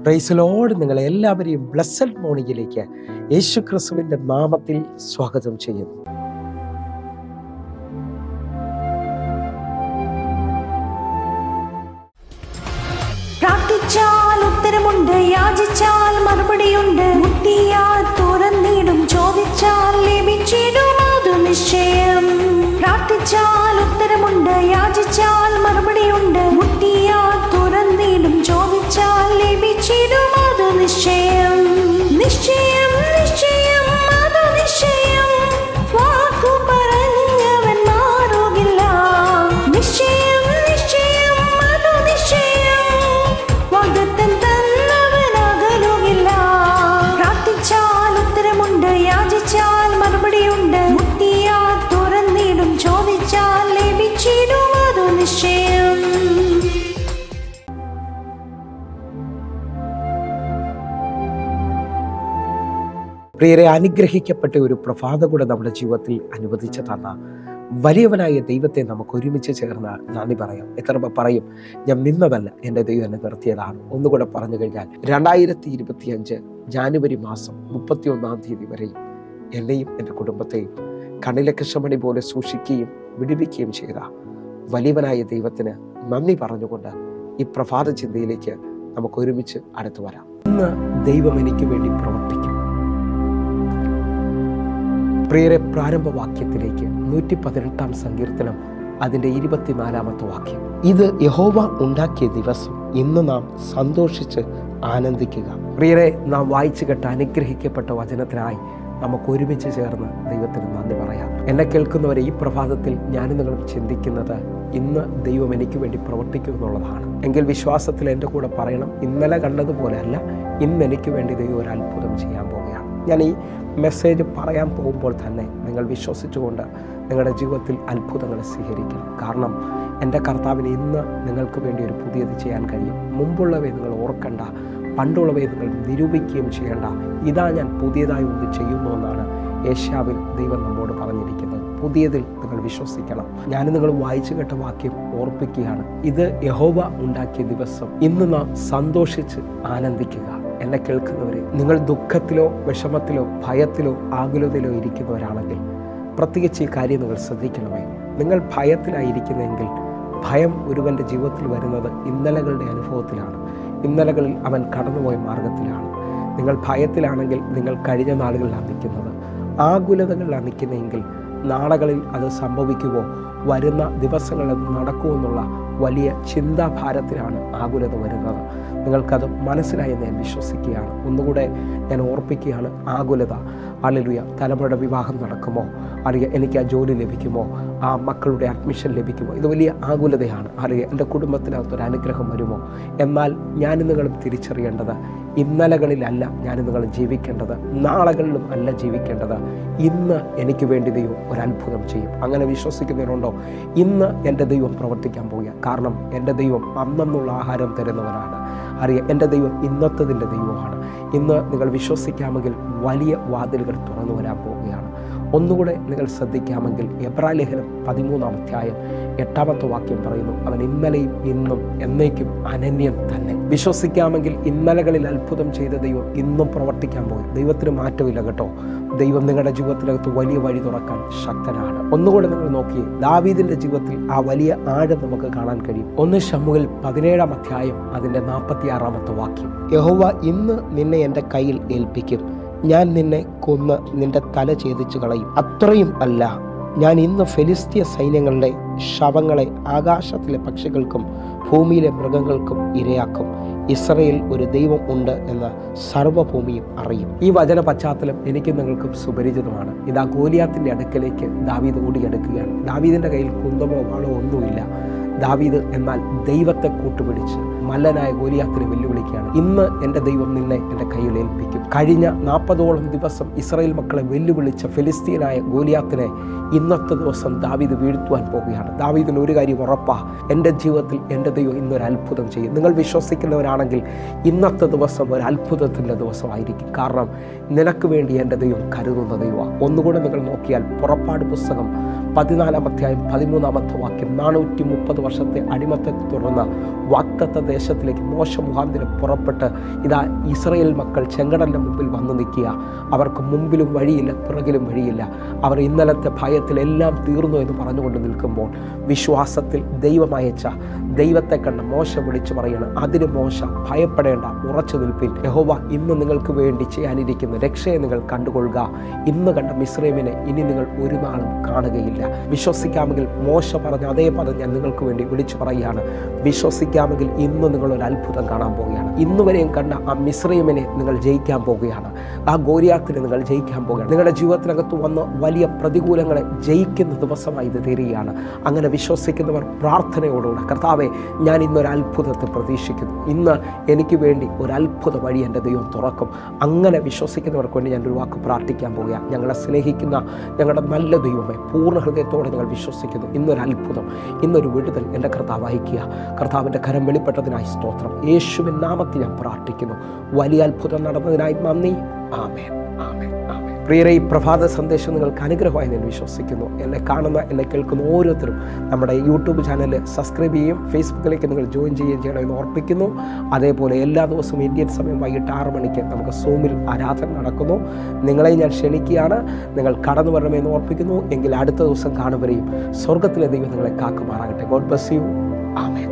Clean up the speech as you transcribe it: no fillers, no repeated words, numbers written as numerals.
Praise Lord. നിങ്ങളെ എല്ലാവരെയും blessed മോർണിംഗിലേക്ക് യേശു ക്രിസ്തുവിൻ്റെ നാമത്തിൽ സ്വാഗതം ചെയ്യുന്നു. പ്രാർത്ഥിച്ചാൽ ഉത്തരമുണ്ട്, യാചിച്ചാൽ മറുപടിയുണ്ട്, മുട്ടിയാൽ തുറന്നിടും, ചോദിച്ചാൽ ലഭിച്ചിടും, അത് നിശ്ചയം. പ്രാർത്ഥിച്ചാൽ ഉത്തരമുണ്ട്, യാചിച്ചാൽ മറുപടിയുണ്ട്, മുട്ടിയാൽ തുറന്നിടും, ചോദിച്ചാൽ ലഭിച്ചിടും, അത് നിശ്ചയം. നിശ്ചയം നിശ്ചയം അത് നിശ്ചയം, വാക്കു പറഞ്ഞവൻ മാറുകില്ല. നിശ്ചയം നിശ്ചയം അത് നിശ്ചയം, വാഗ്ദത്തം തന്നവൻ അകലുകില്ല. പ്രാർത്ഥിച്ചാൽ ഉത്തരമുണ്ട്, യാചിച്ചാൽ മറുപടിയുണ്ട്, മുട്ടിയാൽ തുറന്നിടും, ചോദിച്ചാൽ ലഭിച്ചിടും, അത് നിശ്ചയം. പ്രിയരെ, അനുഗ്രഹിക്കപ്പെട്ട ഒരു പ്രഭാത കൂടെ നമ്മുടെ ജീവിതത്തിൽ അനുവദിച്ചു തന്ന വലിയവനായ ദൈവത്തെ നമുക്ക് ഒരുമിച്ച് ചേർന്ന് നന്ദി പറയാം. എത്ര പറയും, ഞാൻ നിന്നതല്ല, എൻ്റെ ദൈവം എന്നെ നിർത്തിയതാണ്. ഒന്നുകൂടെ പറഞ്ഞു കഴിഞ്ഞാൽ 2025 ജാനുവരി മാസം 31-ാം തീയതി വരെയും എന്നെയും എൻ്റെ കുടുംബത്തെയും കണ്ണിലെ കൃഷ്ണമണി പോലെ സൂക്ഷിക്കുകയും വിടുവിക്കുകയും ചെയ്ത വലിയവനായ ദൈവത്തിന് നന്ദി പറഞ്ഞുകൊണ്ട് ഈ പ്രഭാത ചിന്തയിലേക്ക് നമുക്ക് ഒരുമിച്ച് അടുത്തു വരാം. ഇന്ന് ദൈവം എനിക്ക് വേണ്ടി പ്രവർത്തിക്കും. പ്രിയരെ, പ്രാരംഭവാക്യത്തിലേക്ക് 118-ാം സങ്കീർത്തനം അതിൻ്റെ 24-ാമത്തെ വാക്യം. ഇത് യഹോവ ഉണ്ടാക്കിയ ദിവസം, ഇന്ന് നാം സന്തോഷിച്ച് ആനന്ദിക്കുക. പ്രിയരെ, നാം വായിച്ചു കേട്ട അനുഗ്രഹിക്കപ്പെട്ട വചനത്തിനായി നമുക്ക് ഒരുമിച്ച് ചേർന്ന് ദൈവത്തിന് നന്ദി പറയാം. എന്നെ കേൾക്കുന്നവരെ, ഈ പ്രഭാതത്തിൽ ഞാനും നിങ്ങളും ചിന്തിക്കുന്നത് ഇന്ന് ദൈവം എനിക്ക് വേണ്ടി പ്രവർത്തിക്കും എന്നുള്ളതാണ്. എങ്കിൽ വിശ്വാസത്തിൽ എൻ്റെ കൂടെ പറയണം, ഇന്നലെ കണ്ടതുപോലെ അല്ല, ഇന്ന് എനിക്ക് വേണ്ടി ദൈവം ഒരു അത്ഭുതം ചെയ്യാൻ പോവുകയാണ്. ഞാൻ ഈ മെസ്സേജ് പറയാൻ പോകുമ്പോൾ തന്നെ നിങ്ങൾ വിശ്വസിച്ചുകൊണ്ട് നിങ്ങളുടെ ജീവിതത്തിൽ അത്ഭുതങ്ങൾ സ്വീകരിക്കണം. കാരണം എൻ്റെ കർത്താവിന് ഇന്ന് നിങ്ങൾക്ക് വേണ്ടി ഒരു പുതിയത് ചെയ്യാൻ കഴിയും. മുമ്പുള്ളവയെ നിങ്ങൾ ഓർക്കണ്ട, പണ്ടുള്ളവയെ നിങ്ങൾ നിരൂപിക്കുകയും ചെയ്യേണ്ട. ഇതാ ഞാൻ പുതിയതായി ഒന്ന് ചെയ്യുന്നു എന്നാണ് യേശയ്യാവിൽ ദൈവം നമ്മോട് പറഞ്ഞിരിക്കുന്നത്. പുതിയതിൽ നിങ്ങൾ വിശ്വസിക്കണം. ഞാൻ നിങ്ങൾ വായിച്ചു കേട്ട വാക്യം ഓർപ്പിക്കുകയാണ്. ഇത് യഹോവ ഉണ്ടാക്കിയ ദിവസം, ഇന്ന് നാം സന്തോഷിച്ച് ആനന്ദിക്കുക. എന്നെ കേൾക്കുന്നവരെ, നിങ്ങൾ ദുഃഖത്തിലോ വിഷമത്തിലോ ഭയത്തിലോ ആകുലതയിലോ ഇരിക്കുന്നവരാണെങ്കിൽ പ്രത്യേകിച്ച് ഈ കാര്യം നിങ്ങൾ ശ്രദ്ധിക്കണമേ. നിങ്ങൾ ഭയത്തിലായിരിക്കുന്നെങ്കിൽ, ഭയം ഒരുവൻ്റെ ജീവിതത്തിൽ വരുന്നത് ഇന്നലകളുടെ അനുഭവത്തിലാണ്. ഇന്നലകളിൽ അവൻ കടന്നുപോയ മാർഗത്തിലാണ്. നിങ്ങൾ ഭയത്തിലാണെങ്കിൽ നിങ്ങൾ കഴിഞ്ഞ നാളുകളിലാണ് നിൽക്കുന്നത്. ആകുലതകളിലാണ് നിൽക്കുന്നതെങ്കിൽ നാളുകളിൽ അത് സംഭവിക്കുമോ, വരുന്ന ദിവസങ്ങളിൽ നടക്കുമോ എന്നുള്ള വലിയ ചിന്താഭാരത്തിലാണ് ആകുലത വരുന്നത്. നിങ്ങൾക്കത് മനസ്സിലായെന്ന് ഞാൻ വിശ്വസിക്കുകയാണ്. ഒന്നുകൂടെ ഞാൻ ഓർപ്പിക്കുകയാണ്, ആകുലത. ഹല്ലേലൂയ. തലമുറയുടെ വിവാഹം നടക്കുമോ, അല്ലെങ്കിൽ എനിക്ക് ആ ജോലി ലഭിക്കുമോ, ആ മക്കളുടെ അഡ്മിഷൻ ലഭിക്കുമോ, ഇത് വലിയ ആകുലതയാണ്. അല്ലെങ്കിൽ എൻ്റെ കുടുംബത്തിനകത്തൊരു അനുഗ്രഹം വരുമോ. എന്നാൽ ഞാനും നിങ്ങളും തിരിച്ചറിയേണ്ടത്, ഇന്നലകളിലല്ല ഞാനും നിങ്ങളും ജീവിക്കേണ്ടത്, നാളുകളിലും അല്ല ജീവിക്കേണ്ടത്. ഇന്ന് എനിക്ക് വേണ്ടി ദൈവം ഒരു അത്ഭുതം ചെയ്യും. അങ്ങനെ വിശ്വസിക്കുന്നവരുണ്ടോ? ഇന്ന് എൻ്റെ ദൈവം പ്രവർത്തിക്കാൻ പോവുക. കാരണം എൻ്റെ ദൈവം അന്നുള്ള ആഹാരം തരുന്നവനാണ്. അറിയാം, എൻ്റെ ദൈവം ഇന്നത്തതിൻ്റെ ദൈവമാണ്. ഇന്ന് നിങ്ങൾ വിശ്വസിക്കാമെങ്കിൽ വലിയ വാതിലുകൾ തുറന്നു വരാൻ പോവുകയാണ്. ഒന്നുകൂടെ നിങ്ങൾ ശ്രദ്ധിക്കാമെങ്കിൽ എബ്രായലേഖനം 13-ാം അധ്യായം 8-ാമത്തെ വാക്യം പറയുന്നു, അവൻ ഇന്നലെയും ഇന്നും എന്നേക്കും അനന്യൻ തന്നെ. വിശ്വസിക്കാമെങ്കിൽ ഇന്നലകളിൽ അത്ഭുതം ചെയ്ത ദൈവം ഇന്നും പ്രവർത്തിക്കാൻ പോകും. ദൈവത്തിന് മാറ്റമില്ല കേട്ടോ. ദൈവം നിങ്ങളുടെ ജീവിതത്തിനകത്ത് വലിയ വഴി തുറക്കാൻ ശക്തനാണ്. ഒന്നുകൂടെ നിങ്ങൾ നോക്കിയേ, ദാവീദിന്റെ ജീവിതത്തിൽ ആ വലിയ ആഴം നമുക്ക് കാണാൻ കഴിയും. 1 ശമൂവേൽ 17-ാം അധ്യായം അതിൻ്റെ 46-ാമത്തെ വാക്യം. യഹോവ ഇന്ന് നിന്നെ എൻ്റെ കയ്യിൽ ഏൽപ്പിക്കും, ഞാൻ നിന്നെ കൊന്ന് നിന്റെ തല ഛേദിച്ചു കളയും. അത്രയും അല്ല, ഞാൻ ഇന്ന് ഫെലിസ്തീയ സൈന്യങ്ങളുടെ ശവങ്ങളെ ആകാശത്തിലെ പക്ഷികൾക്കും ഭൂമിയിലെ മൃഗങ്ങൾക്കും ഇരയാക്കും. ഇസ്രായേൽ ഒരു ദൈവം ഉണ്ട് എന്ന് സർവ്വഭൂമിയും അറിയും. ഈ വചന പശ്ചാത്തലം എനിക്കും നിങ്ങൾക്കും സുപരിചിതമാണ്. ഇതാ ഗോലിയാത്തിന്റെ അടുക്കലേക്ക് ദാവീദ് ഓടിയെടുക്കുകയാണ്. ദാവീദിന്റെ കയ്യിൽ കുന്തമോ വാളോ ഒന്നുമില്ല. ദാവീദ് എന്നാൽ ദൈവത്തെ കൂട്ടുപിടിച്ച് മല്ലനായ ഗോലിയാത്തിനെ വെല്ലുവിളിക്കുകയാണ്. ഇന്ന് എൻ്റെ ദൈവം നിന്നെ എൻ്റെ കയ്യിൽ ഏൽപ്പിക്കും. കഴിഞ്ഞ 40ഓളം ദിവസം ഇസ്രായേൽ മക്കളെ വെല്ലുവിളിച്ച ഫിലിസ്തീനായ ഗോലിയാത്തിനെ ഇന്നത്തെ ദിവസം ദാവീദ് വീഴ്ത്തുവാൻ പോവുകയാണ്. ദാവീദിന് ഒരു കാര്യം ഉറപ്പാ, എൻ്റെ ജീവിതത്തിൽ എൻ്റെ ദൈവം ഇന്നൊരു അത്ഭുതം ചെയ്യും. നിങ്ങൾ വിശ്വസിക്കുന്നവരാണെങ്കിൽ ഇന്നത്തെ ദിവസം ഒരു അത്ഭുതത്തിൻ്റെ ദിവസമായിരിക്കും. കാരണം നിനക്ക് വേണ്ടി എൻ്റെ ദൈവം കരുതുന്ന ദൈവമാണ്. ഒന്നുകൂടെ നിങ്ങൾ നോക്കിയാൽ പുറപ്പാട് പുസ്തകം 14-ാം അധ്യായം 13-ാമത്തെ വാക്യം, 430 വർഷത്തെ അടിമത്തെ തുടർന്ന് വാഗ്ദത്തത്തെ ദേശത്തിലേക്ക് മോശ മുഖാന്തരം പുറപ്പെട്ട് ഇതാ ഇസ്രായേൽ മക്കൾ ചെങ്കടലിൻ്റെ മുമ്പിൽ വന്നു നിൽക്കുക. അവർക്ക് മുമ്പിലും വഴിയില്ല, പിറകിലും വഴിയില്ല. അവർ ഇന്നലത്തെ ഭയത്തിലെല്ലാം തീർന്നു എന്ന് പറഞ്ഞുകൊണ്ട് നിൽക്കുമ്പോൾ വിശ്വാസത്തിൽ ദൈവമയച്ച ദൈവത്തെ കണ്ട് മോശ വിളിച്ചു പറയണം, അതിന് മോശ ഭയപ്പെടേണ്ട, ഉറച്ചു നിൽപ്പിൻ. യഹോവ ഇന്ന് നിങ്ങൾക്ക് വേണ്ടി ചെയ്യാനിരിക്കുന്ന രക്ഷയെ നിങ്ങൾ കണ്ടുകൊള്ളുക. ഇന്ന് കണ്ട മിസ്രൈമിനെ ഇനി നിങ്ങൾ ഒരു നാളും കാണുകയില്ല. വിശ്വസിക്കാമെങ്കിൽ മോശ പറഞ്ഞ അതേ പദം ഞാൻ നിങ്ങൾക്ക് വേണ്ടി വിളിച്ചു പറയുകയാണ്. വിശ്വസിക്കാമെങ്കിൽ ഇന്ന് നിങ്ങളൊരു അത്ഭുതം കാണാൻ പോവുകയാണ്. ഇന്ന് വരെയും കണ്ട ആ മിസ്രൈമിനെ നിങ്ങൾ ജയിക്കാൻ പോകുകയാണ്. ആ ഗോലിയാത്തിനെ നിങ്ങൾ ജയിക്കാൻ പോകുകയാണ്. നിങ്ങളുടെ ജീവിതത്തിനകത്ത് വന്ന് വലിയ പ്രതികൂലങ്ങളെ ജയിക്കുന്ന ദിവസമായി ഇത് തീരുകയാണ്. അങ്ങനെ വിശ്വസിക്കുന്നവർ പ്രാർത്ഥനയോടുകൂടെ, കർത്താവെ, ഞാൻ ഇന്നൊരു അത്ഭുതത്തെ പ്രതീക്ഷിക്കുന്നു, ഇന്ന് എനിക്ക് വേണ്ടി ഒരു അത്ഭുത വഴി എൻ്റെ ദൈവം തുറക്കും. അങ്ങനെ വിശ്വസിക്കുന്നവർക്ക് വേണ്ടി ഞാനൊരു വാക്ക് പ്രാർത്ഥിക്കാൻ പോവുകയാണ്. ഞങ്ങളെ സ്നേഹിക്കുന്ന ഞങ്ങളുടെ നല്ല ദൈവമേ, പൂർണ്ണ ഹൃദയത്തോടെ ഞങ്ങൾ വിശ്വസിക്കുന്നു, ഇന്നൊരു അത്ഭുതം, ഇന്നൊരു വിടുതൽ എൻ്റെ കർത്താവ് അയക്കുക. കർത്താവിൻ്റെ കരം വെളിപ്പെട്ടതിനായി സ്തോത്രം. യേശുവിൻ നാമത്തിൽ ഞാൻ പ്രാർത്ഥിക്കുന്നു. വലിയ അത്ഭുതം നടന്നതിനായി നന്ദി. ആമേൻ, ആമേൻ, ആമേൻ. പ്രിയരെ, ഈ പ്രഭാത സന്ദേശം നിങ്ങൾക്ക് അനുഗ്രഹമായി ഞാൻ വിശ്വസിക്കുന്നു. എന്നെ കാണുന്ന, എന്നെ കേൾക്കുന്ന ഓരോരുത്തരും നമ്മുടെ യൂട്യൂബ് ചാനൽ സബ്സ്ക്രൈബ് ചെയ്യും, ഫേസ്ബുക്കിലേക്ക് നിങ്ങൾ ജോയിൻ ചെയ്യണമെന്ന് ഓർപ്പിക്കുന്നു. അതേപോലെ എല്ലാ ദിവസവും ഇന്ത്യൻ സമയം വൈകിട്ട് 6 മണിക്ക് നമുക്ക് സൂമിൽ ആരാധന നടക്കുന്നു. നിങ്ങളെ ഞാൻ ക്ഷണിക്കുകയാണ്. നിങ്ങൾ കടന്നു വരണമെന്ന് ഓർപ്പിക്കുന്നു. എങ്കിൽ അടുത്ത ദിവസം കാണുവരെയും സ്വർഗത്തിലെ ദൈവം നിങ്ങളെ കാക്കുമാറാകട്ടെ. God bless you. ആമേൻ.